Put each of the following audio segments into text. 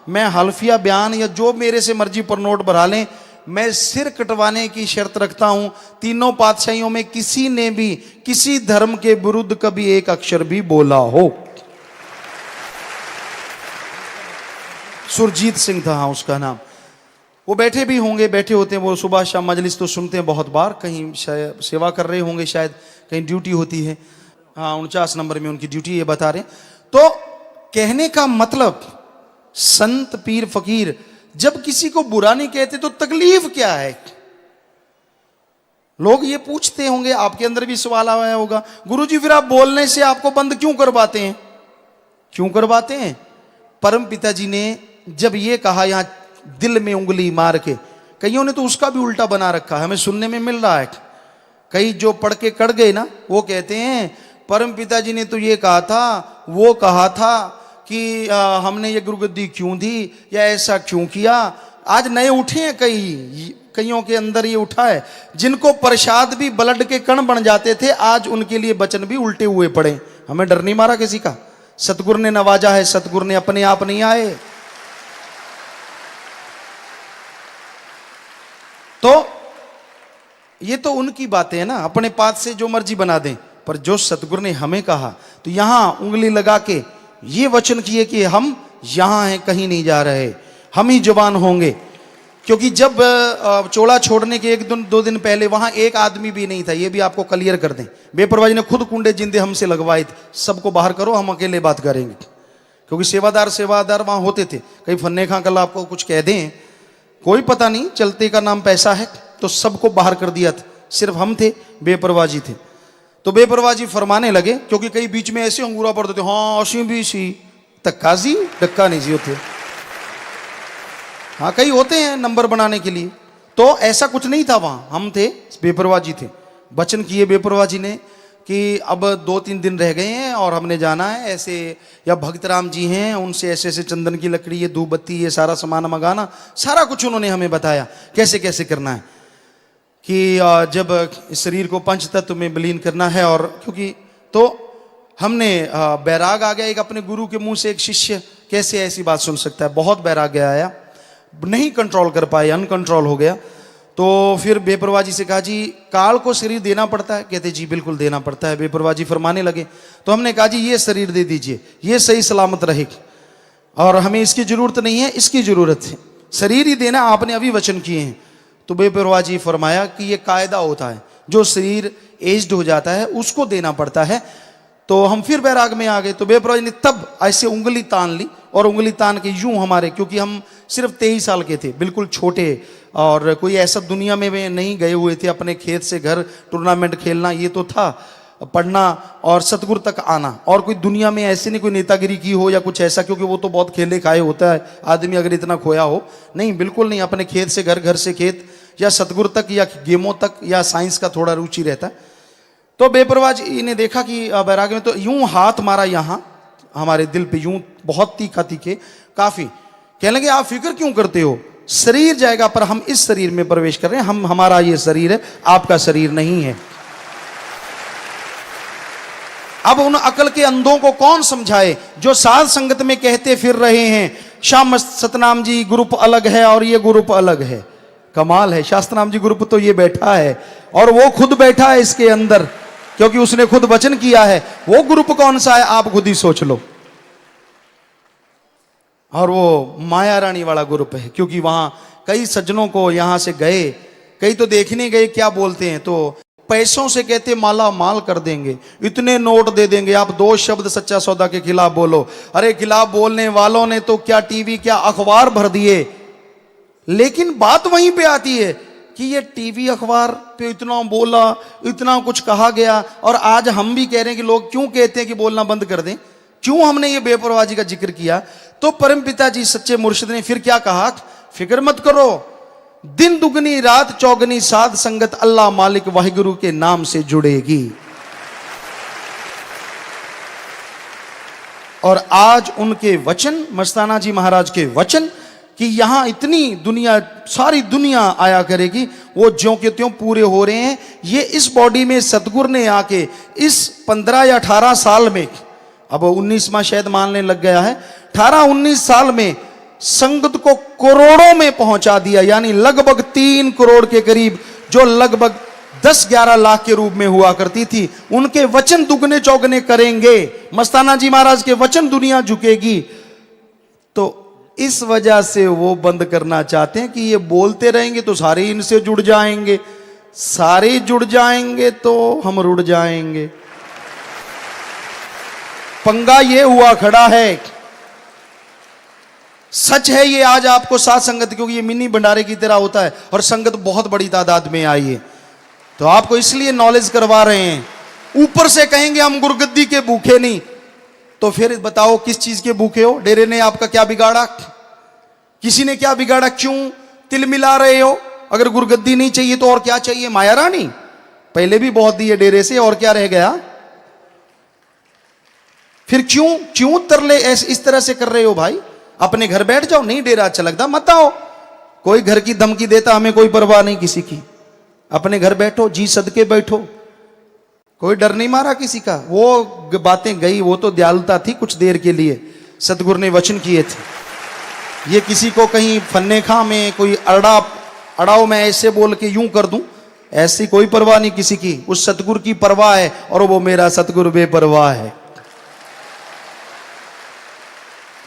मैं हल्फिया बयान या जो मेरे से मर्जी पर नोट भरा लें, मैं सिर कटवाने की शर्त रखता हूं तीनों पातशाहियों में किसी ने भी किसी धर्म के विरुद्ध कभी एक अक्षर भी बोला हो। सुरजीत सिंह था हाँ उसका नाम। वो बैठे भी होंगे, बैठे होते हैं, वो सुबह शाम मजलिस तो सुनते हैं बहुत बार, कहीं सेवा कर रहे होंगे, शायद कहीं ड्यूटी होती है। हाँ 49 नंबर में उनकी ड्यूटी, ये बता रहे। तो कहने का मतलब संत पीर फकीर जब किसी को बुरा नहीं कहते तो तकलीफ क्या है? लोग ये पूछते होंगे, आपके अंदर भी सवाल आया होगा, गुरुजी फिर आप बोलने से आपको बंद क्यों करवाते हैं? क्यों करवाते हैं? परम पिताजी ने जब ये कहा, यहां दिल में उंगली मार के, कईयों ने तो उसका भी उल्टा बना रखा है, हमें सुनने में मिल रहा है। कई जो पढ़ के कट गए ना, वो कहते हैं परम पिताजी ने तो ये कहा था, वो कहा था कि हमने ये गुरुगद्दी क्यों दी या ऐसा क्यों किया। आज नए उठे हैं, कईयों के अंदर ये उठा है, जिनको प्रसाद भी ब्लड के कण बन जाते थे, आज उनके लिए वचन भी उल्टे हुए पड़े। हमें डर नहीं मारा किसी का, सतगुरु ने नवाजा है, सतगुरु ने अपने आप नहीं आए। तो ये तो उनकी बातें है ना, अपने पात से जो मर्जी बना दें, पर जो सतगुरु ने हमें कहा, तो यहां उंगली लगा के ये वचन किए कि हम यहां हैं, कहीं नहीं जा रहे, हम ही जवान होंगे। क्योंकि जब चोला छोड़ने के 1-2 दिन पहले वहां एक आदमी भी नहीं था, ये भी आपको क्लियर कर दें। बेपरवाही ने खुद कुंडे जिंदे हमसे लगवाए थे, सबको बाहर करो, हम अकेले बात करेंगे। क्योंकि सेवादार वहां होते थे, कहीं फन्ने खां कल आपको कुछ कह दें, कोई पता नहीं, चलते का नाम पैसा है, तो सबको बाहर कर दिया था, सिर्फ हम थे, बेपरवाही थे। तो बेपरवाही फरमाने लगे, क्योंकि कई बीच में ऐसे अंगूरा पड़ते थे, हाँ असी भी सी तक्का जी डक्का नहीं जी होते, हाँ कई होते हैं नंबर बनाने के लिए। तो ऐसा कुछ नहीं था वहां, हम थे, बेपरवाही थे। वचन किए बेपरवाही ने कि अब 2-3 दिन रह गए हैं और हमने जाना है ऐसे, या भक्तराम जी हैं उनसे ऐसे ऐसे चंदन की लकड़ी, ये धूप बत्ती, ये सारा सामान मंगाना, सारा कुछ उन्होंने हमें बताया कैसे कैसे करना है। कि जब शरीर को पंच तत्व में विलीन करना है, और क्योंकि तो हमने बैराग आ गया एक, अपने गुरु के मुंह से एक शिष्य कैसे ऐसी बात सुन सकता है, बहुत बैराग आया, नहीं कंट्रोल कर पाए, अनकंट्रोल हो गया। तो फिर बेपरवाही से कहा, जी काल को शरीर देना पड़ता है? कहते जी बिल्कुल देना पड़ता है। बेपरवाही फरमाने लगे, तो हमने कहा जी ये शरीर दे दीजिए, ये सही सलामत रहेगी, और हमें इसकी जरूरत नहीं है, इसकी जरूरत है, शरीर ही देना, आपने अभी वचन किए हैं। तो बेपरवाही फरमाया कि ये कायदा होता है, जो शरीर एज्ड हो जाता है उसको देना पड़ता है। तो हम फिर बैराग में आ गए। तो बेपरवाही ने तब ऐसे उंगली तान ली, और उंगली तान के यूं हमारे, क्योंकि हम सिर्फ 23 साल के थे, बिल्कुल छोटे, और कोई ऐसा दुनिया में नहीं गए हुए थे, अपने खेत से घर टूर्नामेंट खेलना ये तो था, पढ़ना और सतगुरु तक आना, और कोई दुनिया में ऐसे नहीं कोई नेतागिरी की हो या कुछ ऐसा, क्योंकि वो तो बहुत खेले खाए होता है आदमी अगर इतना खोया हो। नहीं, बिल्कुल नहीं, अपने खेत से घर, घर से खेत, या सतगुरु तक, या गेमों तक, या साइंस का थोड़ा रुचि रहता है। तो बेपरवाही ने देखा कि बैराग में, तो यूं हाथ मारा यहाँ हमारे दिल पे, यूं बहुत तीखा तीखे काफी, कहने लगे आप फिक्र क्यों करते हो, शरीर जाएगा पर हम इस शरीर में प्रवेश कर रहे हैं, हमारा ये शरीर है, आपका शरीर नहीं है। अब उन अकल के अंधों को कौन समझाए जो साध संगत में कहते फिर रहे हैं श्याम सतनाम जी ग्रुप अलग है और ये ग्रुप अलग है। कमाल है, शास्त्रनाम जी ग्रुप तो ये बैठा है, और वो खुद बैठा है इसके अंदर, क्योंकि उसने खुद वचन किया है। वो ग्रुप कौन सा है आप खुद ही सोच लो। और वो माया रानी वाला ग्रुप है, क्योंकि वहां कई सज्जनों को यहां से गए, कई तो देखने गए क्या बोलते हैं, तो पैसों से कहते माला माल कर देंगे, इतने नोट दे देंगे, आप 2 शब्द सच्चा सौदा के खिलाफ बोलो। अरे खिलाफ बोलने वालों ने तो क्या टीवी क्या अखबार भर दिए। लेकिन बात वहीं पे आती है कि ये टीवी अखबार पे इतना बोला, इतना कुछ कहा गया, और आज हम भी कह रहे हैं कि लोग क्यों कहते हैं कि बोलना बंद कर दें, क्यों हमने ये बेपरवाही का जिक्र किया। तो परम पिताजी सच्चे मुर्शिद ने फिर क्या कहा, फिक्र मत करो, दिन दुगनी रात चौगनी साध संगत अल्लाह मालिक वाहिगुरु के नाम से जुड़ेगी। और आज उनके वचन, मस्ताना जी महाराज के वचन, कि यहां इतनी दुनिया, सारी दुनिया आया करेगी, वो ज्यों के त्यों पूरे हो रहे हैं। ये इस बॉडी में सतगुरु ने आके इस 15 या 18 साल में, अब 19वां शायद मानने लग गया है, 18-19 साल में संगत को करोड़ों में पहुंचा दिया, यानी लगभग 3 करोड़ के करीब, जो लगभग 10-11 लाख के रूप में हुआ करती थी, उनके वचन दुगने चौगने करेंगे। मस्ताना जी महाराज के वचन दुनिया झुकेगी। तो इस वजह से वो बंद करना चाहते हैं कि ये बोलते रहेंगे तो सारे इनसे जुड़ जाएंगे, सारे जुड़ जाएंगे तो हम रुड़ जाएंगे। पंगा ये हुआ खड़ा है। सच है ये आज आपको साथ संगत, क्योंकि ये मिनी भंडारे की तरह होता है और संगत बहुत बड़ी तादाद में आई है, तो आपको इसलिए नॉलेज करवा रहे हैं। ऊपर से कहेंगे हम गुरगद्दी के भूखे नहीं, तो फिर बताओ किस चीज के भूखे हो? डेरे ने आपका क्या बिगाड़ा? किसी ने क्या बिगाड़ा? क्यों तिल मिला रहे हो? अगर गुरगद्दी नहीं चाहिए तो और क्या चाहिए? माया रानी पहले भी बहुत दी है डेरे से, और क्या रह गया? फिर क्यों तरले इस तरह से कर रहे हो भाई? अपने घर बैठ जाओ। नहीं डेरा अच्छा लगता मत आओ। कोई घर की धमकी देता, हमें कोई परवाह नहीं किसी की। अपने घर बैठो, जी सदके बैठो, कोई डर नहीं मारा किसी का। वो बातें गई, वो तो दयालुता थी कुछ देर के लिए, सतगुरु ने वचन किए थे। ये किसी को कहीं फन्ने खा में कोई अड़ाओ मैं ऐसे बोल के यूं कर दूं, ऐसी कोई परवाह नहीं किसी की। उस सतगुरु की परवाह है, और वो मेरा सतगुरु बेपरवाह है।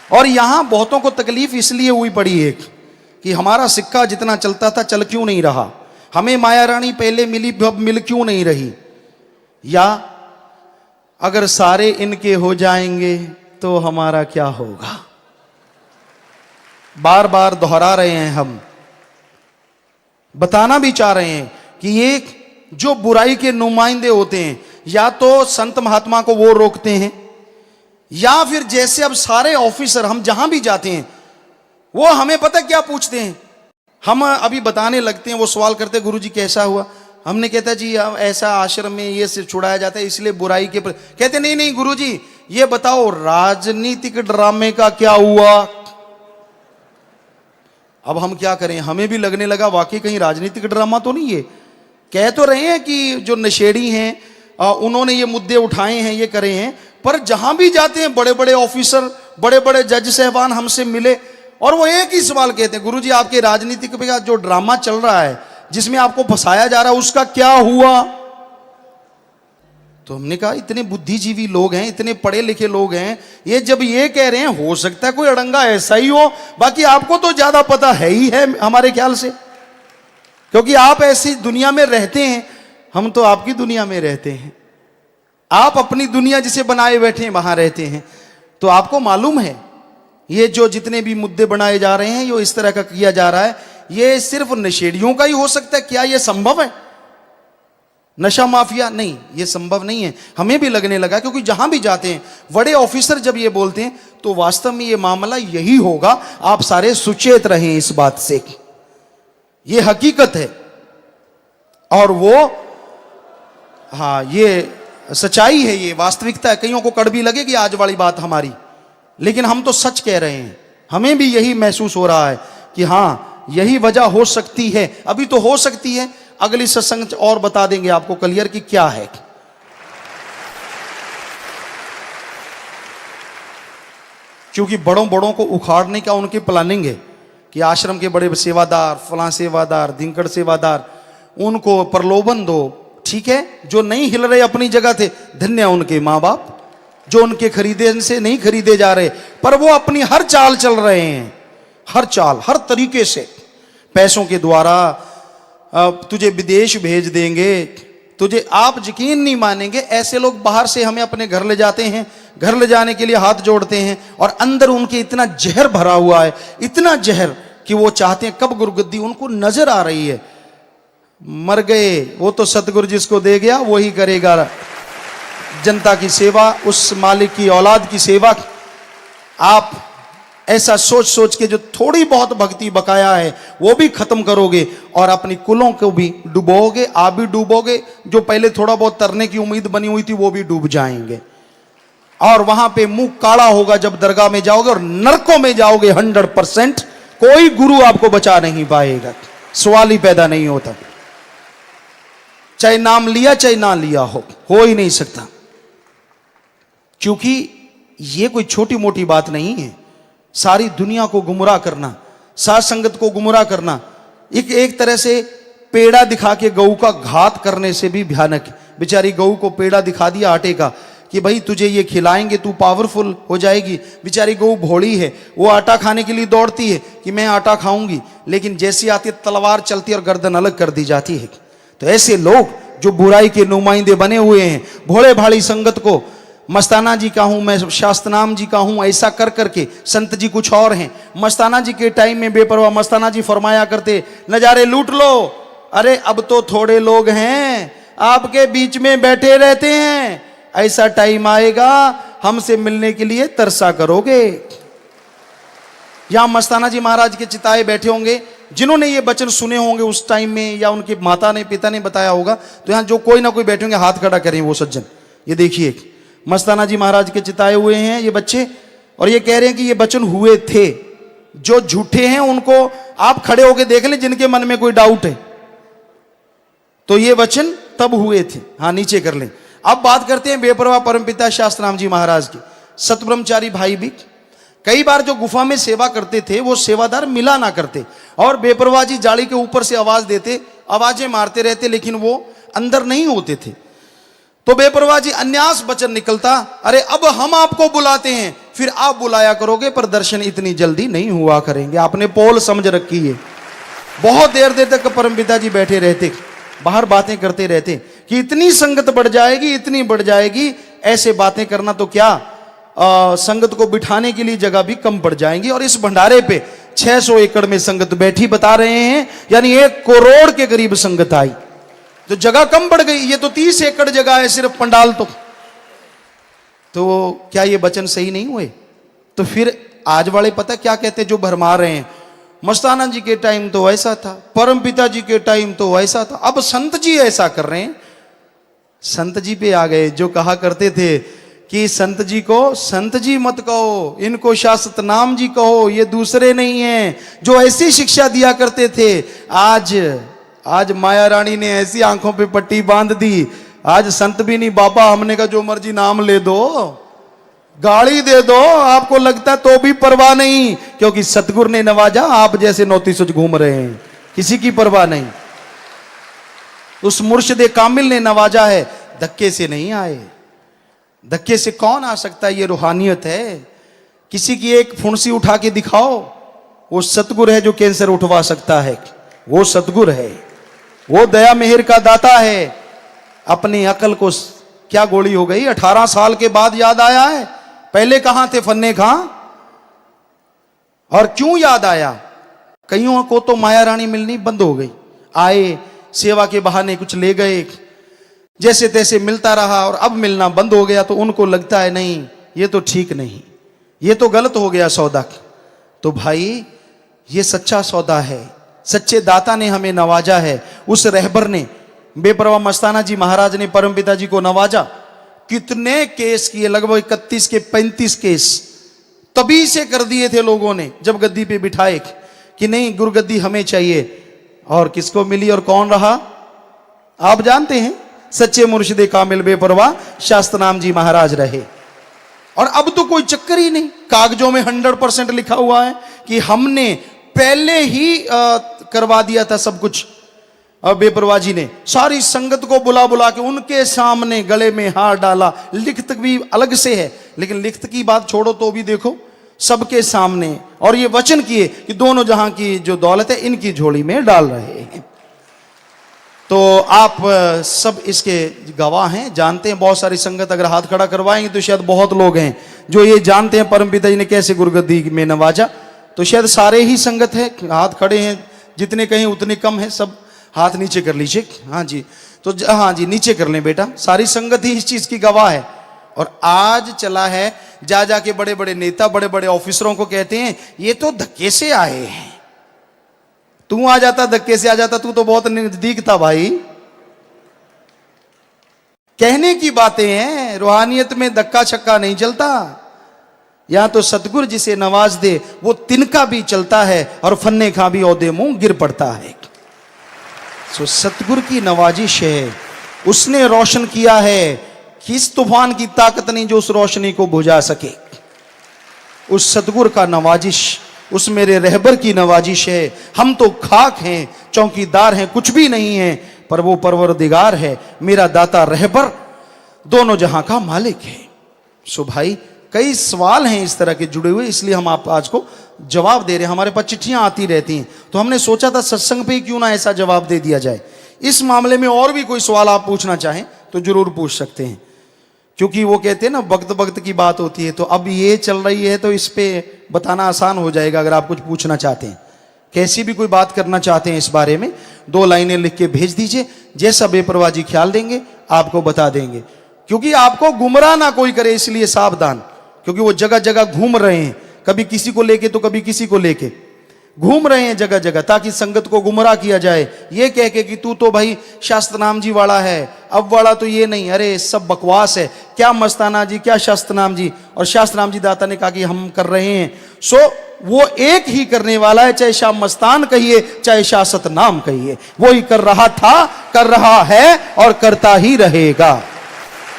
और यहां बहुतों को तकलीफ इसलिए हुई पड़ी है कि हमारा सिक्का जितना चलता था चल क्यों नहीं रहा? हमें माया रानी पहले मिली, अब मिल क्यों नहीं रही? या अगर सारे इनके हो जाएंगे तो हमारा क्या होगा? बार बार दोहरा रहे हैं हम, बताना भी चाह रहे हैं कि ये जो बुराई के नुमाइंदे होते हैं, या तो संत महात्मा को वो रोकते हैं, या फिर जैसे अब सारे ऑफिसर हम जहां भी जाते हैं वो हमें पता क्या पूछते हैं? हम अभी बताने लगते हैं, वो सवाल करते हैं गुरुजी कैसा हुआ? हमने कहता जी ऐसा आश्रम में ये सिर्फ छुड़ाया जाता है इसलिए बुराई के कहते नहीं गुरुजी ये बताओ राजनीतिक ड्रामे का क्या हुआ? अब हम क्या करें? हमें भी लगने लगा वाकई कहीं राजनीतिक ड्रामा तो नहीं है। कह तो रहे हैं कि जो नशेड़ी हैं उन्होंने ये मुद्दे उठाए हैं, ये करे हैं, पर जहां भी जाते हैं बड़े बड़े ऑफिसर, बड़े बड़े जज साहबान हमसे मिले और वो एक ही सवाल कहते हैं, गुरुजी आपके राजनीतिक का जो ड्रामा चल रहा है जिसमें आपको फंसाया जा रहा है उसका क्या हुआ? तो हमने कहा इतने बुद्धिजीवी लोग हैं, इतने पढ़े लिखे लोग हैं, ये जब ये कह रहे हैं हो सकता है कोई अड़ंगा ऐसा ही हो, बाकी आपको तो ज्यादा पता है ही है हमारे ख्याल से, क्योंकि आप ऐसी दुनिया में रहते हैं, हम तो आपकी दुनिया में रहते हैं। आप अपनी दुनिया जिसे बनाए बैठे हैं वहां रहते हैं, तो आपको मालूम है ये जो जितने भी मुद्दे बनाए जा रहे हैं, ये इस तरह का किया जा रहा है, ये सिर्फ नशेड़ियों का ही हो सकता है। क्या ये संभव है? नशा माफिया नहीं, ये संभव नहीं है। हमें भी लगने लगा, क्योंकि जहां भी जाते हैं बड़े ऑफिसर जब ये बोलते हैं तो वास्तव में ये मामला यही होगा। आप सारे सुचेत रहें इस बात से, ये हकीकत है और वो हाँ ये सच्चाई है, ये वास्तविकता है। कईयों को कड़वी लगेगी आज वाली बात हमारी, लेकिन हम तो सच कह रहे हैं। हमें भी यही महसूस हो रहा है कि हाँ यही वजह हो सकती है। अभी तो हो सकती है, अगली सत्संग और बता देंगे आपको क्लियर कि क्या है। क्योंकि बड़ों को उखाड़ने का उनकी प्लानिंग है कि आश्रम के बड़े सेवादार, फलां सेवादार, धिंकड़ सेवादार, उनको प्रलोभन दो। ठीक है, जो नहीं हिल रहे अपनी जगह थे, धन्य उनके माँ बाप जो उनके खरीदे से नहीं खरीदे जा रहे, पर वो अपनी हर चाल चल रहे हैं, हर चाल, हर तरीके से। पैसों के द्वारा तुझे विदेश भेज देंगे, तुझे, आप यकीन नहीं मानेंगे, ऐसे लोग बाहर से हमें अपने घर ले जाते हैं, घर ले जाने के लिए हाथ जोड़ते हैं और अंदर उनके इतना जहर भरा हुआ है, इतना जहर कि वो चाहते हैं कब गुरगद्दी उनको नजर आ रही है। मर गए वो तो सतगुरु जिसको दे गया वही करेगा जनता की सेवा, उस मालिक की औलाद की सेवा। आप ऐसा सोच सोच के जो थोड़ी बहुत भक्ति बकाया है वो भी खत्म करोगे और अपनी कुलों को भी डुबोगे, आप भी डूबोगे। जो पहले थोड़ा बहुत तरने की उम्मीद बनी हुई थी वो भी डूब जाएंगे और वहां पे मुंह काला होगा जब दरगाह में जाओगे और नरकों में जाओगे 100%। कोई गुरु आपको बचा नहीं पाएगा, सवाल ही पैदा नहीं होता। चाहे नाम लिया चाहे ना लिया हो ही नहीं सकता, क्योंकि ये कोई छोटी मोटी बात नहीं है। सारी दुनिया को गुमराह करना, साथ संगत को गुमराह करना, एक तरह से पेड़ा दिखा के गऊ का घात करने से भी भयानक है। बेचारी गऊ को पेड़ा दिखा दिया आटे का कि भाई तुझे ये खिलाएंगे, तू पावरफुल हो जाएगी। बेचारी गऊ भोली है, वो आटा खाने के लिए दौड़ती है कि मैं आटा खाऊंगी, लेकिन जैसी आती है तलवार चलती है और गर्दन अलग कर दी जाती है। तो ऐसे लोग जो बुराई के नुमाइंदे बने हुए हैं, भोले भाली संगत को मस्ताना जी का हूं मैं, शास्त्रनाम जी का हूं, ऐसा कर करके, संत जी कुछ और हैं। मस्ताना जी के टाइम में बेपरवाह मस्ताना जी फरमाया करते, नजारे लूट लो। अरे अब तो थोड़े लोग हैं आपके बीच में बैठे रहते हैं, ऐसा टाइम आएगा हमसे मिलने के लिए तरसा करोगे। यहां मस्ताना जी महाराज के चिताए बैठे होंगे, जिन्होंने ये वचन सुने होंगे उस टाइम में, या उनके माता ने पिता ने बताया होगा, तो यहां जो कोई ना कोई बैठे होंगे हाथ खड़ा करें वो सज्जन। ये देखिए मस्ताना जी महाराज के चिताए हुए हैं ये बच्चे, और ये कह रहे हैं कि ये वचन हुए थे। जो झूठे हैं उनको आप खड़े होकर देख लें, जिनके मन में कोई डाउट है, तो ये वचन तब हुए थे। हाँ, नीचे कर लें। अब बात करते हैं बेपरवाह परमपिता शास्त्रनाम जी महाराज की। सतब्रह्मचारी भाई भी कई बार जो गुफा में सेवा करते थे वो सेवादार मिला ना करते, और बेपरवाह जी जाली के ऊपर से आवाज देते, आवाजें मारते रहते, लेकिन वो अंदर नहीं होते थे। तो बेपरवाह जी अन्यास वचन निकलता, अरे अब हम आपको बुलाते हैं, फिर आप बुलाया करोगे, पर दर्शन इतनी जल्दी नहीं हुआ करेंगे। आपने पोल समझ रखी है। बहुत देर देर तक परमपिता जी बैठे रहते, बाहर बातें करते रहते कि इतनी संगत बढ़ जाएगी, इतनी बढ़ जाएगी, ऐसे बातें करना तो क्या, संगत को बिठाने के लिए जगह भी कम पड़ जाएंगी। और इस भंडारे पे 600 एकड़ में संगत बैठी बता रहे हैं, यानी 1 करोड़ के करीब संगत आई, तो जगह कम पड़ गई। ये तो 30 एकड़ जगह है सिर्फ पंडाल। तो क्या ये वचन सही नहीं हुए? तो फिर आज वाले पता क्या कहते, जो भरमा रहे हैं, मस्ताना जी के टाइम तो ऐसा था, परम पिता जी के टाइम तो ऐसा था, अब संत जी ऐसा कर रहे हैं। संत जी पे आ गए, जो कहा करते थे कि संत जी को संत जी मत कहो, इनको शास्त्र नाम जी कहो, ये दूसरे नहीं हैं, जो ऐसी शिक्षा दिया करते थे। आज माया रानी ने ऐसी आंखों पे पट्टी बांध दी, आज संत भी नहीं बाबा, हमने कहा जो मर्जी नाम ले दो, गाड़ी दे दो, आपको लगता है तो भी परवाह नहीं, क्योंकि सतगुरु ने नवाजा, आप जैसे नौतीसुच घूम रहे हैं, किसी की परवाह नहीं। उस मुर्शिदे कामिल ने नवाजा है, धक्के से नहीं आए। धक्के से कौन आ सकता है? ये रूहानियत है। किसी की एक फुंसी उठा के दिखाओ, वो सतगुरु है जो कैंसर उठवा सकता है, वो सतगुरु है, वो दया मेहर का दाता है। अपनी अकल को क्या गोली हो गई, 18 साल के बाद याद आया है, पहले कहां थे फन्ने खां? और क्यों याद आया? कईयों को तो माया रानी मिलनी बंद हो गई, आए सेवा के बहाने कुछ ले गए, जैसे तैसे मिलता रहा, और अब मिलना बंद हो गया, तो उनको लगता है नहीं ये तो ठीक नहीं, ये तो गलत हो गया सौदा। तो भाई ये सच्चा सौदा है, सच्चे दाता ने हमें नवाजा है। उस रहबर ने, बेपरवाह मस्ताना जी महाराज ने परमपिता जी को नवाजा। कितने केस किए, लगभग 31 के 35 केस तभी से कर दिए थे लोगों ने, जब गद्दी पे बिठाए कि नहीं गुरुगद्दी हमें चाहिए। और किसको मिली और कौन रहा आप जानते हैं, सच्चे मुर्शिदे कामिल बेपरवाह शास्त्रनाम जी महाराज रहे। और अब तो कोई चक्कर ही नहीं, कागजों में 100% लिखा हुआ है कि हमने पहले ही करवा दिया था सब कुछ। अब बेपरवाह जी ने सारी संगत को बुला बुला के उनके सामने गले में हार डाला। लिखत भी अलग से है, लेकिन लिखत की बात छोड़ो तो भी देखो सबके सामने, और ये वचन किए कि दोनों जहां की जो दौलत है इनकी झोली में डाल रहे हैं। तो आप सब इसके गवाह हैं, जानते हैं। बहुत सारी संगत अगर हाथ खड़ा करवाएंगे तो शायद बहुत लोग हैं जो ये जानते हैं परमपिता जी ने कैसे गुरुगद्दी में नवाजा। तो शायद सारे ही संगत है, हाथ खड़े हैं, जितने कहीं उतने कम है। सब हाथ नीचे कर लीजिए। हाँ जी, तो हाँ जी नीचे कर लें बेटा, सारी संगत ही इस चीज की गवाह है। और आज चला है, जा जाके बड़े बड़े नेता बड़े बड़े ऑफिसरों को कहते हैं ये तो धक्के से आए हैं। तू आ जाता, धक्के से आ जाता, तू तो बहुत नजदीक था भाई। कहने की बातें हैं, रूहानियत में धक्का छक्का नहीं चलता। या तो सतगुरु जिसे नवाज दे वो तिनका भी चलता है, और फन्ने खा भी औदे मुंह गिर पड़ता है। सो सतगुरु की नवाजिश है, उसने रोशन किया है, किस तूफान की ताकत नहीं जो उस रोशनी को बुझा सके। उस सतगुर का नवाजिश, उस मेरे रहबर की नवाजिश है। हम तो खाक हैं, चौकीदार हैं, कुछ भी नहीं है, पर वो परवरदिगार है, मेरा दाता रहबर, दोनों जहां का मालिक है। सो भाई, कई सवाल हैं इस तरह के जुड़े हुए, इसलिए हम आप आज को जवाब दे रहे हैं। हमारे पास चिट्ठियां आती रहती हैं, तो हमने सोचा था सत्संग पे क्यों ना ऐसा जवाब दे दिया जाए। इस मामले में और भी कोई सवाल आप पूछना चाहें तो जरूर पूछ सकते हैं, क्योंकि वो कहते हैं ना, वक्त वक्त की बात होती है। तो अब ये चल रही है तो इस पे बताना आसान हो जाएगा। अगर आप कुछ पूछना चाहते हैं, कैसी भी कोई बात करना चाहते हैं इस बारे में, 2 लाइनें लिख के भेज दीजिए, जैसा बेपरवाजी ख्याल देंगे आपको बता देंगे। क्योंकि आपको गुमराह ना कोई करे, इसलिए सावधान, क्योंकि वो जगह जगह घूम रहे हैं, कभी किसी को लेके तो कभी किसी को लेके घूम रहे हैं जगह जगह, ताकि संगत को गुमराह किया जाए, ये कह के कि तू तो भाई शास्त्र नाम जी वाला है, अब वाला तो ये नहीं। अरे सब बकवास है, क्या मस्ताना जी, क्या शास्त्र नाम जी। और शास्त्र नाम जी दाता ने कहा कि हम कर रहे हैं, सो वो एक ही करने वाला है, चाहे शाह मस्तान कहिए चाहे शाह सतनाम कहिए, वो ही कर रहा था, कर रहा है और करता ही रहेगा।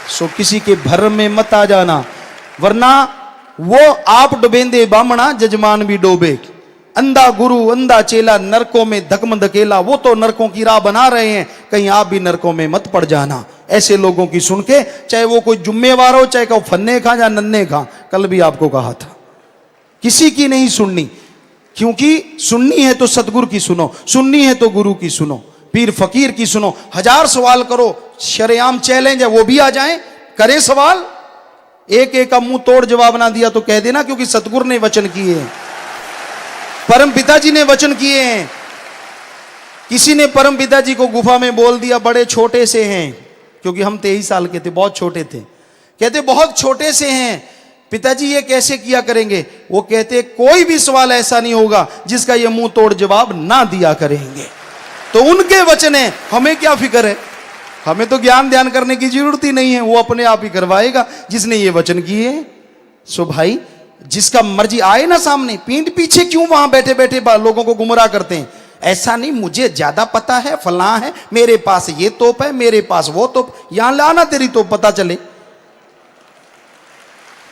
सो किसी के भर में मत आ जाना, वरना वो आप डुबेंदे बामणा जजमान भी डोबे। अंधा गुरु अंधा चेला नरकों में धकम धकेला, वो तो नरकों की राह बना रहे हैं, कहीं आप भी नरकों में मत पड़ जाना। ऐसे लोगों की सुन के, चाहे वो कोई जुम्मेवार हो, चाहे कोई फन्ने खा या नन्ने खा, कल भी आपको कहा था किसी की नहीं सुननी, क्योंकि सुननी है तो सतगुरु की सुनो, सुननी है तो गुरु की सुनो, पीर फकीर की सुनो। 1000 सवाल करो, शरेआम चैलेंज है, वो भी आ जाएं, करें सवाल, एक एक का मुंह तोड़ जवाब ना दिया तो कह देना, क्योंकि सतगुरु ने वचन किए हैं, परम पिताजी ने वचन किए हैं। किसी ने परम पिताजी को गुफा में बोल दिया, बड़े छोटे से हैं, क्योंकि हम 23 साल के थे, बहुत छोटे थे, कहते बहुत छोटे से हैं पिताजी, ये कैसे किया करेंगे। वो कहते कोई भी सवाल ऐसा नहीं होगा जिसका ये मुंह तोड़ जवाब ना दिया करेंगे। तो उनके वचन है, हमें क्या फिक्र है, हमें तो ज्ञान ध्यान करने की जरूरत ही नहीं है, वो अपने आप ही करवाएगा जिसने ये वचन किए हैं। सो भाई, जिसका मर्जी आए ना सामने, पीठ पीछे क्यों वहां बैठे बैठे लोगों को गुमराह करते हैं। ऐसा नहीं मुझे ज्यादा पता है, फलां है, मेरे पास ये तोप है, मेरे पास वो तोप, यहां लाना तेरी तोप पता चले।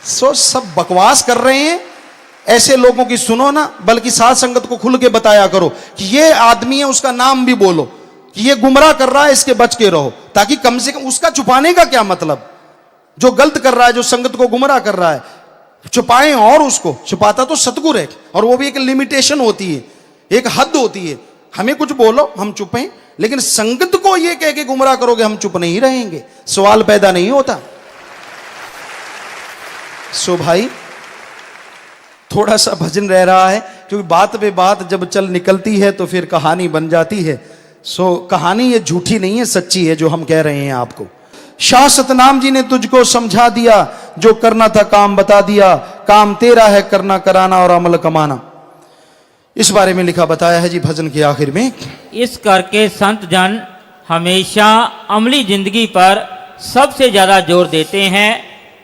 सो सब बकवास कर रहे हैं, ऐसे लोगों की सुनो ना, बल्कि साथ संगत को खुल के बताया करो कि ये आदमी है, उसका नाम भी बोलो कि ये गुमराह कर रहा है, इसके बच के रहो, ताकि कम से कम उसका छुपाने का क्या मतलब, जो गलत कर रहा है, जो संगत को गुमराह कर रहा है, छुपाएं। और उसको छुपाता तो सतगुरु है, और वो भी एक लिमिटेशन होती है, एक हद होती है। हमें कुछ बोलो हम चुपें, लेकिन संगत को ये कह के गुमराह करोगे हम चुप नहीं रहेंगे, सवाल पैदा नहीं होता। सो भाई, थोड़ा सा भजन रह रहा है, क्योंकि बात पे बात जब चल निकलती है तो फिर कहानी बन जाती है। सो कहानी ये झूठी नहीं है, सच्ची है जो हम कह रहे हैं आपको। शाह सतनाम जी ने तुझको समझा दिया, जो करना था काम बता दिया, काम तेरा है करना कराना और अमल कमाना। इस बारे में लिखा बताया है जी भजन के आखिर में। इस करके संत जन हमेशा अमली जिंदगी पर सबसे ज्यादा जोर देते हैं।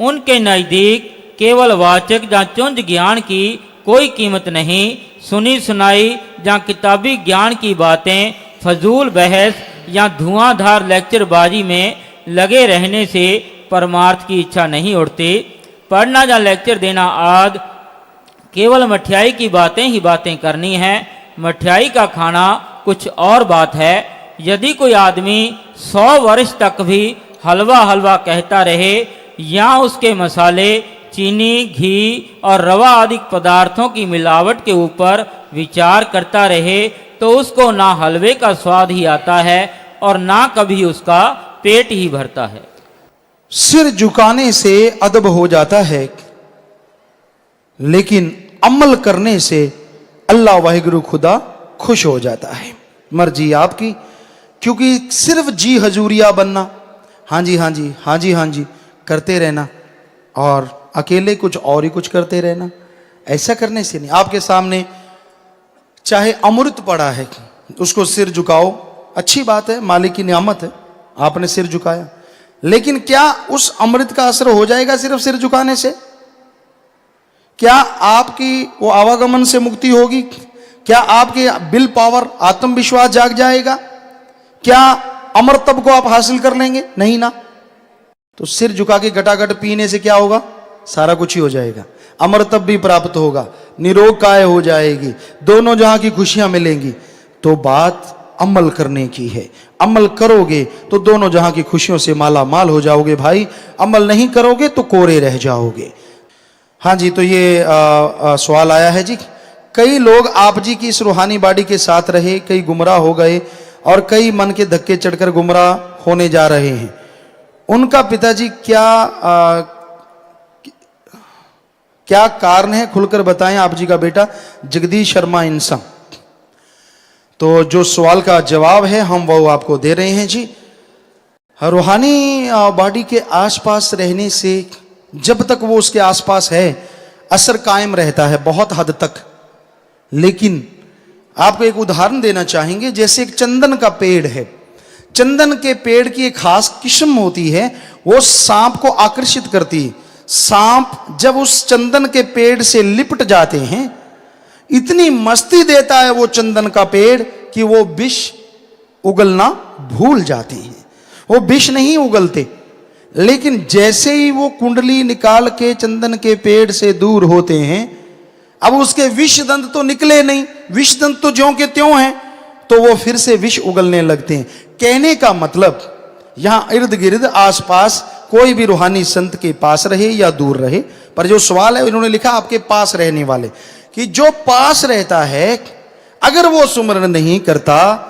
उनके नजदीक केवल वाचक या चुंझ ज्ञान की कोई कीमत नहीं। सुनी सुनाई या किताबी ज्ञान की बातें, फजूल बहस या धुआंधार लेक्चरबाजी में लगे रहने से परमार्थ की इच्छा नहीं उठती। पढ़ना या लेक्चर देना आदि केवल मठियाई की बातें ही बातें करनी है। मठियाई का खाना कुछ और बात है। यदि कोई आदमी 100 वर्ष तक भी हलवा हलवा कहता रहे या उसके मसाले, चीनी, घी और रवा आदि पदार्थों की मिलावट के ऊपर विचार करता रहे, तो उसको ना हलवे का स्वाद ही आता है और ना कभी उसका पेट ही भरता है। सिर झुकाने से अदब हो जाता है, लेकिन अमल करने से अल्लाह वाहिगुरु खुदा खुश हो जाता है। मर्जी आपकी, क्योंकि सिर्फ जी हजूरिया बनना, हाँ जी हाँ जी हाँ जी हाँ जी करते रहना और अकेले कुछ और ही कुछ करते रहना, ऐसा करने से नहीं। आपके सामने चाहे अमृत पड़ा है, उसको सिर झुकाओ, अच्छी बात है, मालिक की नियामत है, आपने सिर झुकाया, लेकिन क्या उस अमृत का असर हो जाएगा सिर्फ सिर झुकाने से? क्या आपकी वो आवागमन से मुक्ति होगी? क्या आपकी विल पावर, आत्मविश्वास जाग जाएगा? क्या अमरतब को आप हासिल कर लेंगे? नहीं ना। तो सिर झुका के घटाघट पीने से क्या होगा? सारा कुछ ही हो जाएगा। अमरतब भी प्राप्त होगा, निरोग काय हो जाएगी, दोनों जहां की खुशियां मिलेंगी। तो बात अमल करने की है। अमल करोगे तो दोनों जहां की खुशियों से माला माल हो जाओगे भाई, अमल नहीं करोगे तो कोरे रह जाओगे। हाँ जी, तो ये सवाल आया है जी, कई लोग आप जी की इस रूहानी बाड़ी के साथ रहे, कई गुमराह हो गए और कई मन के धक्के चढ़कर गुमराह होने जा रहे हैं। उनका पिताजी क्या कारण है, खुलकर बताएं। आप जी का बेटा जगदीश शर्मा इंसा। तो जो सवाल का जवाब है हम वो आपको दे रहे हैं जी। रूहानी बॉडी के आसपास रहने से जब तक वो उसके आसपास है असर कायम रहता है बहुत हद तक। लेकिन आपको एक उदाहरण देना चाहेंगे, जैसे एक चंदन का पेड़ है, चंदन के पेड़ की एक खास किस्म होती है, वो सांप को आकर्षित करती है। सांप जब उस चंदन के पेड़ से लिपट जाते हैं, इतनी मस्ती देता है वो चंदन का पेड़ कि वो विष उगलना भूल जाते हैं। वो विष नहीं उगलते, लेकिन जैसे ही वो कुंडली निकाल के चंदन के पेड़ से दूर होते हैं, अब उसके विष दंत तो निकले नहीं, विष दंत तो ज्यों के त्यों हैं, तो वो फिर से विष उगलने लगते हैं। कहने का मतलब यहां इर्द गिर्द आसपास कोई भी रूहानी संत के पास रहे या दूर रहे, पर जो सवाल है इन्होंने लिखा आपके पास रहने वाले, कि जो पास रहता है अगर वो सुमरण नहीं करता,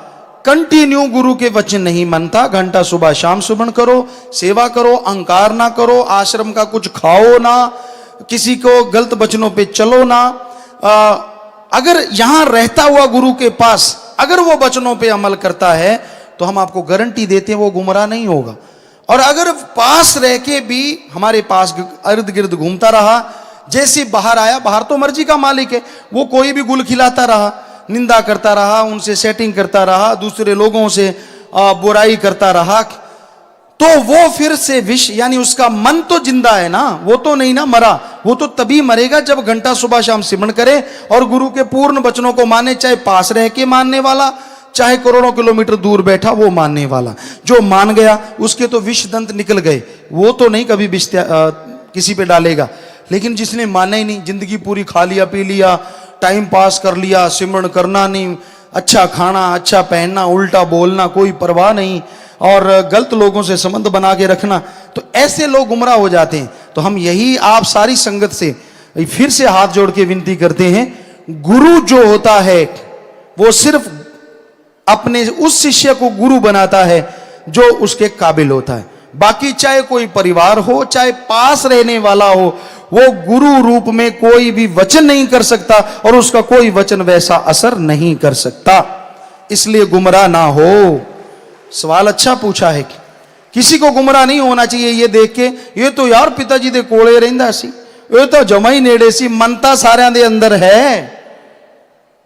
कंटिन्यू गुरु के वचन नहीं मानता, घंटा सुबह शाम सुमरण करो, सेवा करो, अहंकार ना करो, आश्रम का कुछ खाओ ना, किसी को गलत वचनों पे चलो ना, अगर यहां रहता हुआ गुरु के पास अगर वो वचनों पे अमल करता है तो हम आपको गारंटी देते हैं वो गुमराह नहीं होगा। और अगर पास रह के भी हमारे पास इर्द गिर्द घूमता रहा, जैसे बाहर आया, बाहर तो मर्जी का मालिक है, वो कोई भी गुल खिलाता रहा, निंदा करता रहा, उनसे सेटिंग करता रहा, दूसरे लोगों से बुराई करता रहा, तो वो फिर से विष, यानी उसका मन तो जिंदा है ना, वो तो नहीं ना मरा, वो तो तभी मरेगा जब घंटा सुबह शाम सिमरण करे और गुरु के पूर्ण वचनों को माने, चाहे पास रह के मानने वाला, चाहे करोड़ों किलोमीटर दूर बैठा वो मानने वाला। जो मान गया उसके तो विष दंत निकल गए, वो तो नहीं कभी विष किसी पे डालेगा। लेकिन जिसने माना ही नहीं, जिंदगी पूरी खा लिया पी लिया, टाइम पास कर लिया, सिमरण करना नहीं, अच्छा खाना अच्छा पहनना, उल्टा बोलना, कोई परवाह नहीं, और गलत लोगों से संबंध बना के रखना, तो ऐसे लोग गुमराह हो जाते हैं। तो हम यही आप सारी संगत से फिर से हाथ जोड़ के विनती करते हैं, गुरु जो होता है वो सिर्फ अपने उस शिष्य को गुरु बनाता है जो उसके काबिल होता है। बाकी चाहे कोई परिवार हो, चाहे पास रहने वाला हो, वो गुरु रूप में कोई भी वचन नहीं कर सकता और उसका कोई वचन वैसा असर नहीं कर सकता। इसलिए गुमराह ना हो। सवाल अच्छा पूछा है, किसी को गुमराह नहीं होना चाहिए ये देख के, ये तो यार पिताजी दे कोले रहंदा सी, ये तो जमा ही नेड़े सी, मनता सारिਆਂ दे अंदर है,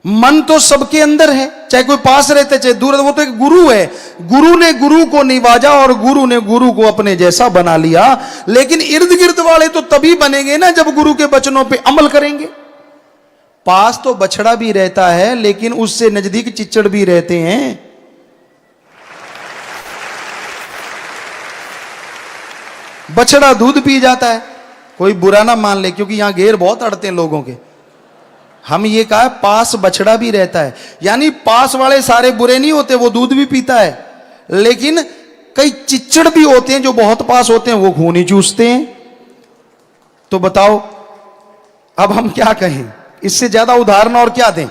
मन तो सबके अंदर है, चाहे कोई पास रहते चाहे दूर, वो तो एक गुरु है। गुरु ने गुरु को निवाजा और गुरु ने गुरु को अपने जैसा बना लिया। लेकिन इर्द गिर्द वाले तो तभी बनेंगे ना जब गुरु के वचनों पे अमल करेंगे। पास तो बछड़ा भी रहता है लेकिन उससे नजदीक चिच्चड़ भी रहते हैं। बछड़ा दूध पी जाता है, कोई बुरा ना मान ले, क्योंकि यहां घेर बहुत अड़ते हैं लोगों के। हम ये कहा पास बछड़ा भी रहता है, यानी पास वाले सारे बुरे नहीं होते, वो दूध भी पीता है। लेकिन कई चिच्चड़ भी होते हैं जो बहुत पास होते हैं, वो खून ही चूसते हैं। तो बताओ अब हम क्या कहें, इससे ज्यादा उदाहरण और क्या दें।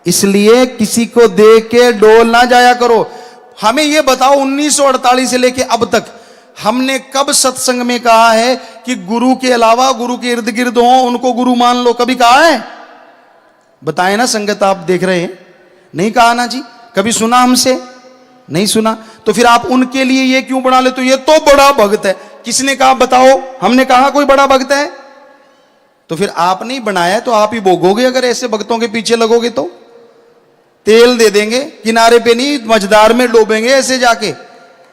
इसलिए किसी को देख के डोल ना जाया करो। हमें ये बताओ 1948 से लेके अब तक हमने कब सत्संग में कहा है कि गुरु के अलावा गुरु के इर्द गिर्द हो उनको गुरु मान लो? कभी कहा है? बताए ना संगत, आप देख रहे हैं, नहीं कहा ना जी। कभी सुना हमसे? नहीं सुना। तो फिर आप उनके लिए ये क्यों बना ले, तो ये तो बड़ा भक्त है। किसने कहा बताओ? हमने कहा कोई बड़ा भक्त है? तो फिर आप नहीं बनाया तो आप ही भोगोगे। अगर ऐसे भक्तों के पीछे लगोगे तो तेल दे देंगे, किनारे पे नहीं मझदार में डोबेंगे ऐसे जाके,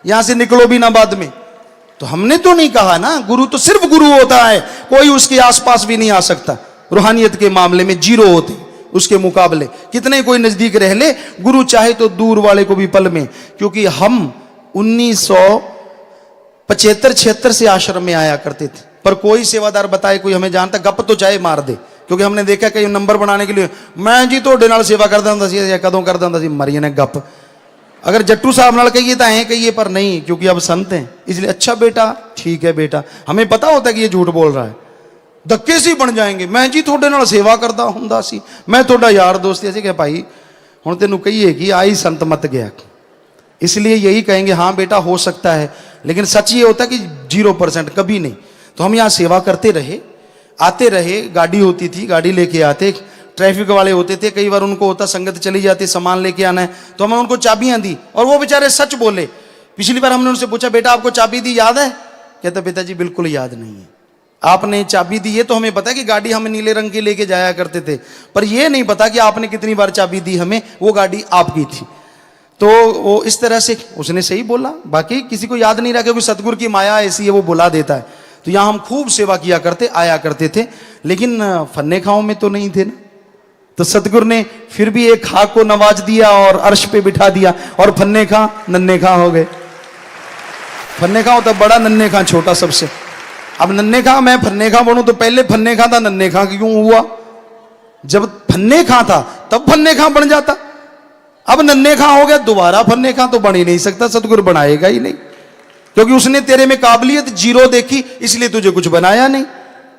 यहां से निकलो भी ना बाद में। तो हमने तो नहीं कहा ना, गुरु तो सिर्फ गुरु होता है, कोई उसके आसपास भी नहीं आ सकता। रूहानियत के मामले में जीरो होते उसके मुकाबले, कितने कोई नजदीक रह ले, गुरु चाहे तो दूर वाले को भी पल में। क्योंकि हम 1975-76 से आश्रम में आया करते थे, पर कोई सेवादार बताए, कोई हमें जानता, गप तो चाहे मार दे, क्योंकि हमने देखा कई नंबर बनाने के लिए, मैं जी ਤੁਹਾਡੇ ਨਾਲ सेवा करता ਹੁੰਦਾ ਸੀ ਜਾਂ ਕਦੋਂ करता ਹੁੰਦਾ ਸੀ, मरी ने गप। अगर जट्टू साहब नाल कहिए तो ऐ कहिए, पर नहीं, क्योंकि अब संत हैं इसलिए अच्छा बेटा ठीक है बेटा, हमें पता होता है कि ये झूठ बोल रहा है, धक्के से बन जाएंगे। मैं जी ਤੁਹਾਡੇ ਨਾਲ सेवा करता ਹੁੰਦਾ ਸੀ, मैं ਤੁਹਾਡਾ यार दोस्त, ऐसे क्या भाई हुण तेनू कहिए कि आई संत मत गया, इसलिए यही कहेंगे हाँ बेटा हो सकता है, लेकिन सच ये होता है कि 0% कभी नहीं। तो हम यहाँ सेवा करते रहे, आते रहे, गाड़ी होती थी, गाड़ी लेके आते, ट्रैफिक वाले होते थे, कई बार उनको होता संगत चली जाती, सामान लेके आना है, तो हमें उनको चाबियां दी, और वो बेचारे सच बोले। पिछली बार हमने उनसे पूछा बेटा आपको चाबी दी याद है? कहता पिताजी बिल्कुल याद नहीं है। आपने चाबी दी, ये तो हमें पता है कि गाड़ी हम नीले रंग की लेके जाया करते थे, पर ये नहीं पता कि आपने कितनी बार चाबी दी हमें, वो गाड़ी आपकी थी। तो वो इस तरह से उसने सही बोला, बाकी किसी को याद नहीं रहा, क्योंकि सतगुरु की माया ऐसी है, वो बुला देता है। तो यहाँ हम खूब सेवा किया करते, आया करते थे, लेकिन फन्ने खाओं में तो नहीं थे ना। तो सतगुरु ने फिर भी एक खाक को नवाज दिया और अर्श पे बिठा दिया, और फन्ने खा नन्हे खा हो गए। फन्ने खा होता बड़ा, नन्हे खा छोटा सबसे। अब नन्हे खा मैं फन्ने खा बनूं, तो पहले फन्ने खा था, नन्हे खा क्यों हुआ? जब फन्ने खा था तब फन्ने खा बन जाता, अब नन्हे खा हो गया, दोबारा फन्ने खा तो बन ही नहीं सकता, सतगुरु बनाएगा ही नहीं, क्योंकि उसने तेरे में काबिलियत जीरो देखी, इसलिए तुझे कुछ बनाया नहीं।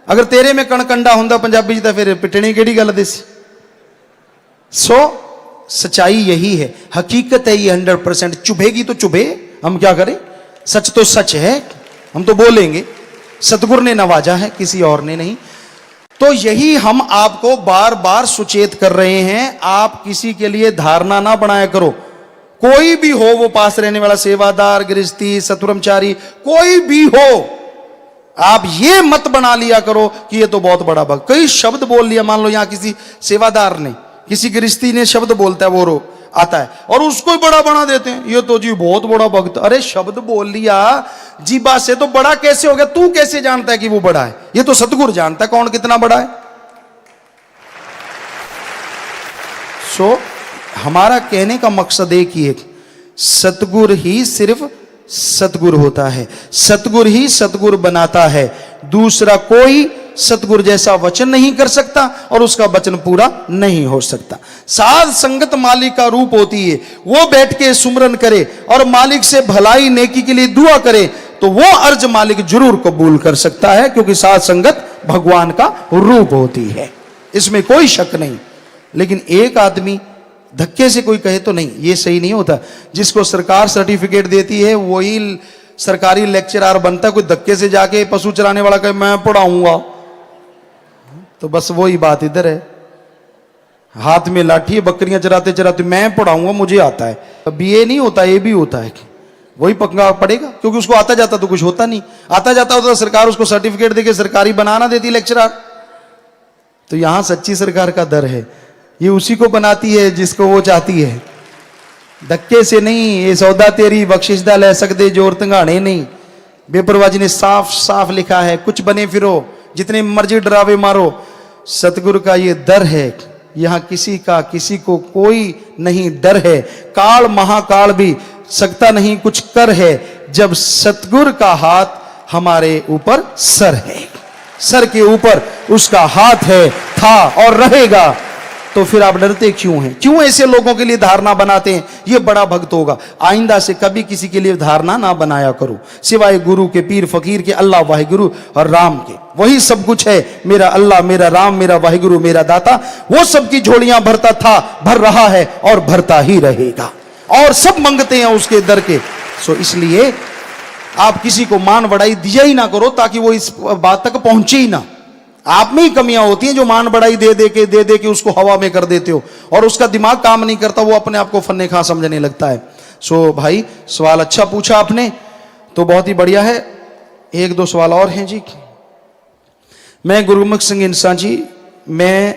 अगर तेरे में कणकंडा होंदा पंजाबी तो फिर पिटनी केड़ी गल देसी। सो सच्चाई यही है, हकीकत है ये 100%। चुभेगी तो चुभे, हम क्या करें, सच तो सच है, हम तो बोलेंगे। सतगुरु ने नवाजा है, किसी और ने नहीं। तो यही हम आपको बार बार सुचेत कर रहे हैं, आप किसी के लिए धारणा ना बनाया करो, कोई भी हो, वो पास रहने वाला सेवादार, गृहस्थी, सतब्रह्मचारी, कोई भी हो, आप ये मत बना लिया करो कि ये तो बहुत बड़ा भक्त। कई शब्द बोल लिया, मान लो यहाँ किसी सेवादार ने, किसी गृहस्थी ने शब्द बोलता है, वो रो आता है, और उसको ही बड़ा बना देते हैं, ये तो जी बहुत बड़ा भक्त। अरे शब्द बोल लिया जीबा से तो बड़ा कैसे हो गया? तू कैसे जानता है कि वो बड़ा है? ये तो सतगुरु जानता है कौन कितना बड़ा है। सो हमारा कहने का मकसद एक ही है, सतगुरु ही सिर्फ सतगुरु होता है, सतगुरु ही सतगुरु बनाता है, दूसरा कोई सतगुरु जैसा वचन नहीं कर सकता और उसका वचन पूरा नहीं हो सकता। साध संगत मालिक का रूप होती है, वो बैठ के सुमरन करे और मालिक से भलाई नेकी के लिए दुआ करे, तो वो अर्ज मालिक जरूर कबूल कर सकता है, क्योंकि साध संगत भगवान का रूप होती है, इसमें कोई शक नहीं। लेकिन एक आदमी धक्के से कोई कहे तो नहीं, ये सही नहीं होता। जिसको सरकार सर्टिफिकेट देती है वही सरकारी लेक्चरर बनता है। कोई धक्के से जाके पशु चराने वाला कहे मैं पढ़ाऊंगा, तो बस वही बात इधर है, हाथ में लाठी है, बकरियां चराते चराते मैं पढ़ाऊंगा मुझे आता है। अभी ये नहीं होता, ये भी होता है, वही पंगा पड़ेगा, क्योंकि उसको आता जाता तो कुछ होता नहीं। आता जाता होता तो सरकार उसको सर्टिफिकेट देके सरकारी बनाना देती लेक्चरर। तो यहां सच्ची सरकार का दर है, ये उसी को बनाती है जिसको वो चाहती है, धक्के से नहीं। ये सौदा तेरी बख्शिशदा ले सकते जोर तंगाने नहीं। बेपरवाजी ने साफ साफ लिखा है, कुछ बने फिरो, जितने मर्जी डरावे मारो। सतगुरु का ये दर है, यहां किसी का किसी को कोई नहीं डर है। काल महाकाल भी सकता नहीं कुछ कर है, जब सतगुरु का हाथ हमारे ऊपर सर है, सर के ऊपर उसका हाथ है, था और रहेगा। तो फिर आप डरते क्यों हैं? क्यों ऐसे लोगों के लिए धारणा बनाते हैं ये बड़ा भक्त होगा? आइंदा से कभी किसी के लिए धारणा ना बनाया करो, सिवाय गुरु के, पीर फकीर के, अल्लाह वाहिगुरु और राम के। वही सब कुछ है, मेरा अल्लाह, मेरा राम, मेरा वाहिगुरु, मेरा दाता। वो सबकी झोलियां भरता था, भर रहा है और भरता ही रहेगा, और सब मांगते हैं उसके दर के। सो इसलिए आप किसी को मान बढ़ाई दिया ही ना करो, ताकि वो इस बात तक पहुंचे ही ना। आप में ही कमियां होती हैं जो मान बढ़ाई दे दे के उसको हवा में कर देते हो, और उसका दिमाग काम नहीं करता, वो अपने आप को फन्ने खा समझने लगता है। सो भाई सवाल अच्छा पूछा आपने, तो बहुत ही बढ़िया है। एक दो सवाल और हैं जी। मैं गुरमुख सिंह इंसान जी, मैं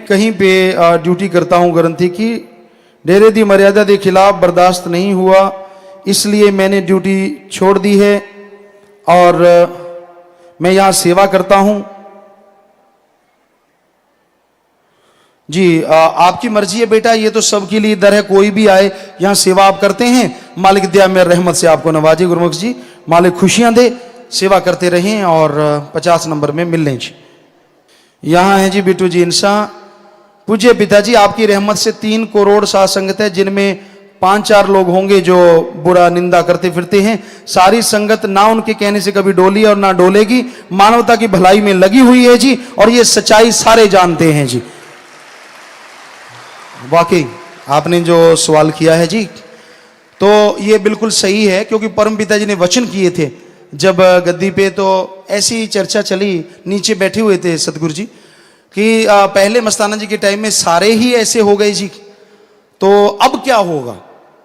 कहीं पे ड्यूटी करता हूं ग्रंथी की। डेरे दी मर्यादा के खिलाफ बर्दाश्त नहीं हुआ, इसलिए मैंने ड्यूटी छोड़ दी है और मैं यहाँ सेवा करता हूँ। जी आपकी मर्जी है बेटा, ये तो सबके लिए दर है, कोई भी आए यहाँ सेवा आप करते हैं, मालिक दया में रहमत से आपको नवाजे गुरुमुख जी, मालिक खुशियां दे, सेवा करते रहें और 50 नंबर में मिल लें जी। यहाँ है जी बिट्टू जी इंसान, पूज्य पिताजी आपकी रहमत से 3 करोड़ साथ संगत है, जिनमें 5-4 लोग होंगे जो बुरा निंदा करते फिरते हैं। सारी संगत ना उनके कहने से कभी डोली और ना डोलेगी, मानवता की भलाई में लगी हुई है जी, और ये सच्चाई सारे जानते हैं जी। वाकई आपने जो सवाल किया है जी, तो ये बिल्कुल सही है, क्योंकि परम पिताजी ने वचन किए थे जब गद्दी पे, तो ऐसी चर्चा चली, नीचे बैठे हुए थे सतगुरु जी, कि पहले मस्ताना जी के टाइम में सारे ही ऐसे हो गए जी, तो अब क्या होगा,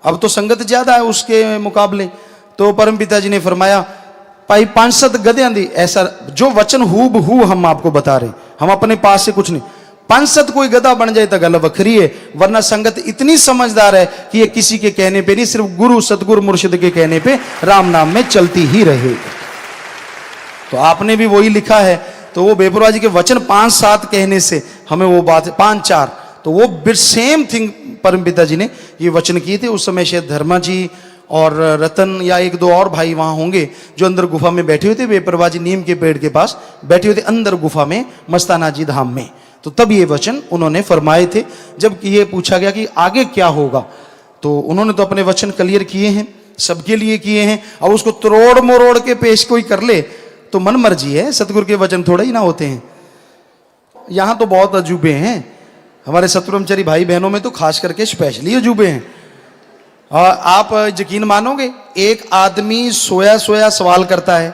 अब तो संगत ज्यादा है उसके मुकाबले। तो परम पिताजी ने फरमाया भाई 5-7 गधें दी, ऐसा जो वचन हूबहू हम आपको बता रहे, हम अपने पास से कुछ नहीं, 5-7 कोई गधा बन जाए तो गल वखरी है, वरना संगत इतनी समझदार है कि ये किसी के कहने पे नहीं, सिर्फ गुरु सतगुरु मुर्शिद के कहने पे राम नाम में चलती ही रहे। तो आपने भी वही लिखा है, तो वो बेपरवाह जी के वचन 5-7 कहने से हमें वो बात 5-4, तो वो सेम थिंग परम पिताजी ने ये वचन किए थे। उस समय शायद धर्मा जी और रतन या 1-2 और भाई वहां होंगे जो अंदर गुफा में बैठे हुए थे, बेपरवाह जी नीम के पेड़ के पास बैठे हुए थे अंदर गुफा में मस्ताना जी धाम में। तो तब ये वचन उन्होंने फरमाए थे। जब ये पूछा गया कि आगे क्या होगा, तो उन्होंने तो अपने वचन क्लियर किए हैं, सबके लिए किए हैं। अब उसको तोड़ मरोड़ के पेश कोई कर ले तो मन मर्जी है, सतगुरु के वचन थोड़ा ही ना होते हैं। यहां तो बहुत अजूबे हैं, हमारे सतब्रह्मचारी भाई बहनों में तो खास करके स्पेशली अजूबे हैं। और आप यकीन मानोगे, एक आदमी सोया सोया सवाल करता है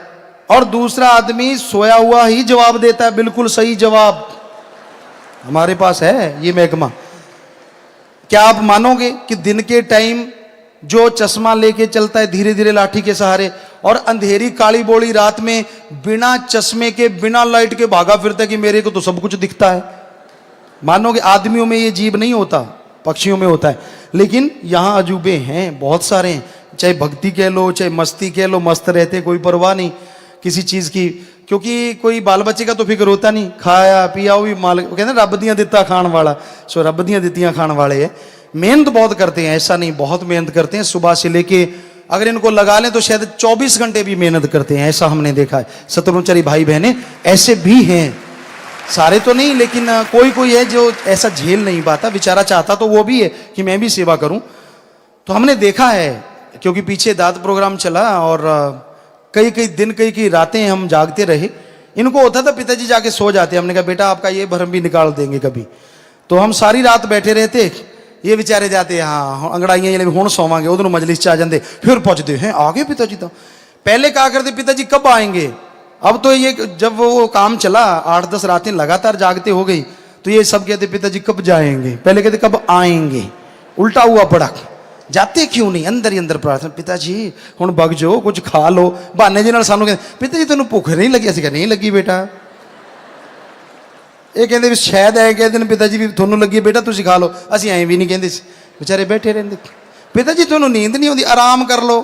और दूसरा आदमी सोया हुआ ही जवाब देता है, बिल्कुल सही जवाब। हमारे पास है ये महकमा। क्या आप मानोगे कि दिन के टाइम जो चश्मा लेके चलता है धीरे धीरे लाठी के सहारे, और अंधेरी काली बोली रात में बिना चश्मे के बिना लाइट के भागा फिरता है कि मेरे को तो सब कुछ दिखता है। मानोगे आदमियों में ये जीव नहीं होता, पक्षियों में होता है। लेकिन यहाँ अजूबे हैं, बहुत सारे हैं, चाहे भक्ति कह लो चाहे मस्ती कह लो, मस्त रहते, कोई परवाह नहीं किसी चीज की, क्योंकि कोई बाल बच्चे का तो फिक्र होता नहीं, खाया पिया भी माल, कहते रब दियां दिता खान वाला, सो रब दियां दित्तियां खान वाले है। मेहनत बहुत करते हैं, ऐसा नहीं, बहुत मेहनत करते हैं, सुबह से लेके अगर इनको लगा लें तो शायद 24 घंटे भी मेहनत करते हैं, ऐसा हमने देखा है। सतब्रह्मचारी भाई बहनें ऐसे भी हैं, सारे तो नहीं, लेकिन कोई कोई है जो ऐसा झेल नहीं पाता, बेचारा चाहता तो वो भी है कि मैं भी सेवा करूं। तो हमने देखा है, क्योंकि पीछे दाद प्रोग्राम चला और कई कई दिन कई रातें हम जागते रहे। इनको होता था पिताजी जाके सो जाते, हमने कहा बेटा आपका ये भरम भी निकाल देंगे कभी, तो हम सारी रात बैठे रहते, ये बेचारे जाते हाँ अंगड़ाइयां हूं सोवांगे, उधर मजलिस च आ जाते, फिर पहुंचते हैं आगे पिताजी। तो पहले कहा करते पिताजी कब आएंगे, अब तो ये जब वो काम चला 8-10 रातें लगातार जागते हो गई, तो ये सब कहते पिताजी कब जाएंगे, पहले कहते कब आएंगे, उल्टा हुआ पड़ा, जाते क्यों नहीं, अंदर ही अंदर प्रार्थना, पिताजी हुण बग जो कुछ खा लो, बहाने जी नाल सानू कहते पिताजी तेनों भुख नहीं लगी, असीं नहीं लगी बेटा, ये कहते भी शायद ऐ कहते हैं पिताजी भी थोनू लगी बेटा तुसीं खा लो, असीं ऐ भी नहीं कहते, बेचारे बैठे रहंदे, पिताजी थोनू नींद नहीं आउंदी आराम कर लो,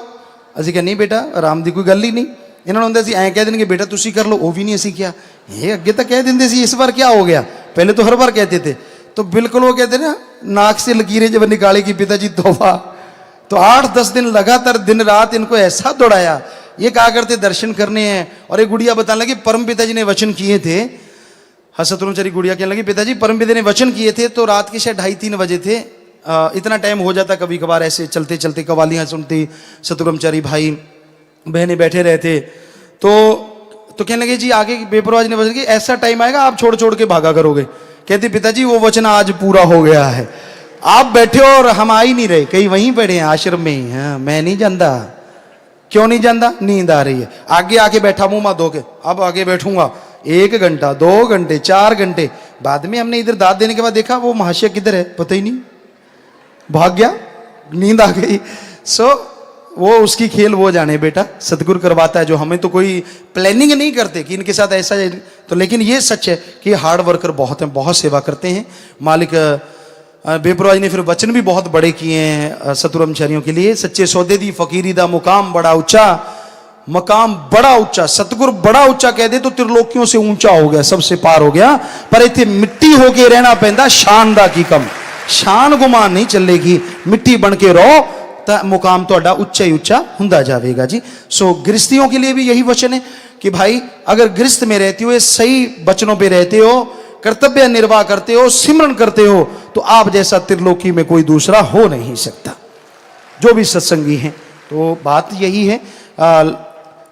असीं कहा नहीं बेटा आराम की कोई गल ही नहीं। इन्होंने होंगे असीं ऐ कह देंगे बेटा तुसीं कर लो, वो भी नहीं असीं किया, ये अगे तो कह देंगे सी, इस बार क्या हो गया, पहले तो हर बार कहते थे। तो बिल्कुल वो कहते ना नाक से लकीरें जब निकाली कि पिताजी तोहफा। तो 8-10 दिन लगातार दिन रात इनको ऐसा दौड़ाया, ये कहा करते दर्शन करने हैं। और एक गुड़िया बताने लगी परम पिताजी ने वचन किए थे, सतब्रह्मचारी गुड़िया कहने लगी पिताजी परम पिता ने वचन किए थे, तो रात के शायद 2:30-3 बजे थे, इतना टाइम हो जाता कभी कभार, ऐसे चलते चलते कवालियाँ सुनती, सतब्रह्मचारी भाई बहनें बैठे रहते, तो कहने लगे जी आगे बेपरवाह जी ने वचन कि ऐसा टाइम आएगा आप छोड़ छोड़ के भागा करोगे। कहते पिताजी वो वचन आज पूरा हो गया है, आप बैठे हो और हम आ ही नहीं रहे, कहीं वहीं बैठे हैं आश्रम में ही। हाँ मैं नहीं जानता, क्यों नहीं जानता, नींद आ रही है, आगे आके बैठा मुंह मत धो के, अब आगे बैठूंगा 1 घंटा 2 घंटे 4 घंटे, बाद में हमने इधर दाद देने के बाद देखा वो महाशय किधर है पता ही नहीं, भाग गया, नींद आ गई। सो वो उसकी खेल वो जाने बेटा, सतगुरु करवाता है, जो हमें तो कोई प्लानिंग नहीं करते कि इनके साथ ऐसा तो, लेकिन ये सच है कि हार्ड वर्कर बहुत हैं, बहुत सेवा करते हैं। मालिक बेपरवाह ने फिर वचन भी बहुत बड़े किए हैं सतब्रह्मचारियों के लिए, सच्चे सौदे दी फकीरी दा मुकाम बड़ा ऊंचा, मकाम बड़ा ऊंचा, सतगुरु बड़ा ऊंचा कह दे तो त्रिलोकियों से ऊंचा हो गया, सबसे पार हो गया। पर इतने मिट्टी होके रहना पैंदा शान दा की कम, शान गुमान नहीं चलेगी, मिट्टी बन के रहो तो मुकाम तोड़ा उच्चा ही उच्चा हुंदा जाएगा जी। सो गृहस्थियों के लिए भी यही वचन है कि भाई अगर गृहस्थ में रहते हो, सही वचनों पे रहते हो, कर्तव्य निर्वाह करते हो, सिमरन करते हो, तो आप जैसा त्रिलोकी में कोई दूसरा हो नहीं सकता, जो भी सत्संगी हैं। तो बात यही है।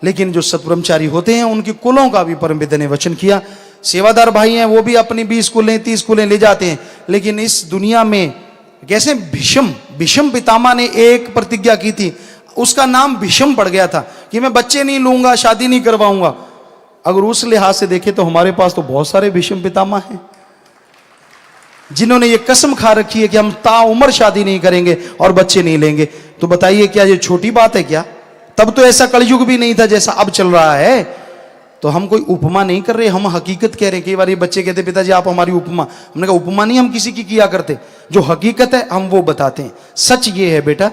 लेकिन जो सतब्रह्मचारी होते हैं उनके कुलों का भी परम पिता ने वचन किया। सेवादार भाई हैं वो भी अपनी 20 कुलें 30 कुलें ले जाते हैं, लेकिन इस दुनिया में कैसे भीष्म पितामह ने एक प्रतिज्ञा की थी, उसका नाम भीष्म पड़ गया था कि मैं बच्चे नहीं लूंगा, शादी नहीं करवाऊंगा। अगर उस लिहाज से देखें तो हमारे पास तो बहुत सारे भीष्म पितामह हैं जिन्होंने ये कसम खा रखी है कि हम ताउम्र शादी नहीं करेंगे और बच्चे नहीं लेंगे। तो बताइए क्या ये छोटी बात है क्या? तब तो ऐसा कलयुग भी नहीं था जैसा अब चल रहा है। तो हम कोई उपमा नहीं कर रहे, हम हकीकत कह रहे हैं। कई बार ये बच्चे कहते पिताजी आप हमारी उपमा, हमने कहा उपमा नहीं हम किसी की किया करते, जो हकीकत है हम वो बताते हैं। सच ये है बेटा।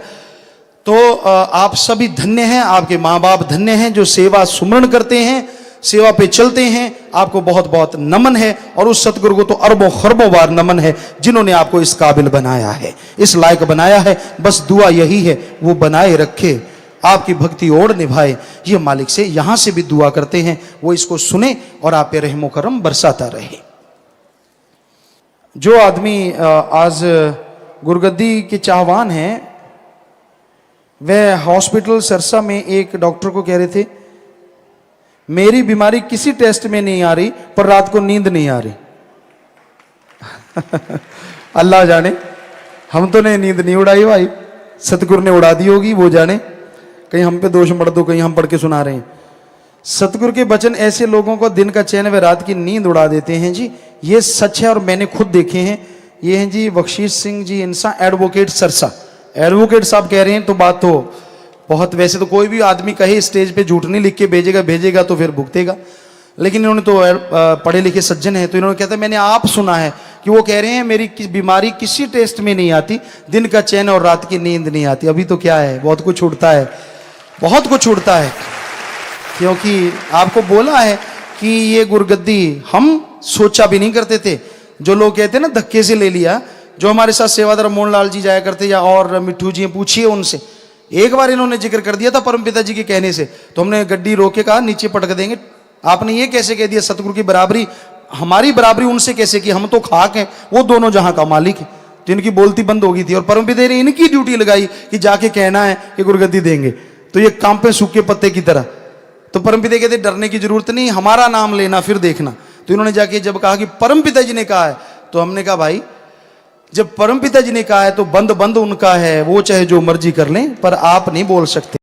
तो आप सभी धन्य हैं, आपके माँ बाप धन्य हैं जो सेवा सुमरण करते हैं, सेवा पे चलते हैं। आपको बहुत बहुत नमन है, और उस सतगुरु को तो अरबों खरबों बार नमन है जिन्होंने आपको इस काबिल बनाया है, इस लायक बनाया है। बस दुआ यही है वो बनाए रखे, आपकी भक्ति और निभाए। ये मालिक से यहां से भी दुआ करते हैं वो इसको सुने और आप पे रहमो करम बरसाता रहे। जो आदमी आज गुरगद्दी के चाहवान हैं, वह हॉस्पिटल सरसा में एक डॉक्टर को कह रहे थे मेरी बीमारी किसी टेस्ट में नहीं आ रही पर रात को नींद नहीं आ रही। अल्लाह जाने, हम तो ने नींद नहीं उड़ाई भाई, सतगुरु ने उड़ा दी होगी, वो जाने। कहीं हम पे दोष मत दो, कहीं हम पढ़ के सुना रहे हैं। सतगुरु के वचन ऐसे लोगों को दिन का चैन व रात की नींद उड़ा देते हैं जी। ये सच है और मैंने खुद देखे हैं। ये हैं जी बख्शीश सिंह जी इंसान, एडवोकेट सरसा। एडवोकेट साहब कह रहे हैं तो बात तो बहुत, वैसे तो कोई भी आदमी कहे स्टेज पे झूठ नहीं लिख के भेजेगा तो फिर भुगतेगा, लेकिन इन्होंने तो पढ़े लिखे सज्जन है तो इन्होंने कहता मैंने आप सुना है कि वो कह रहे हैं मेरी बीमारी किसी टेस्ट में नहीं आती, दिन का चैन और रात की नींद नहीं आती। अभी तो क्या है, बहुत कुछ उड़ता है, बहुत कुछ उड़ता है, क्योंकि आपको बोला है कि ये गुरगद्दी हम सोचा भी नहीं करते थे। जो लोग कहते हैं ना धक्के से ले लिया, जो हमारे साथ सेवादार मोहनलाल जी जाया करते या और मिट्ठू जी, पूछिए उनसे। एक बार इन्होंने जिक्र कर दिया था परम पिता जी के कहने से, तो हमने गड्डी रोक के कहा नीचे पटक देंगे। आपने ये कैसे कह दिया सतगुरु की बराबरी, हमारी बराबरी उनसे कैसे की, हम तो खाक हैं, वो दोनों जहां का मालिक है। तो इनकी बोलती बंद हो गई थी और परम पिता ने इनकी ड्यूटी लगाई कि जाके कहना है कि गुरगद्दी देंगे। तो ये काम पे सूखे पत्ते की तरह। तो परम पिता कहते डरने की जरूरत नहीं, हमारा नाम लेना फिर देखना। तो इन्होंने जाके जब कहा कि परम पिता जी ने कहा है, तो हमने कहा भाई जब परम पिता जी ने कहा है तो बंद उनका है, वो चाहे जो मर्जी कर लें, पर आप नहीं बोल सकते।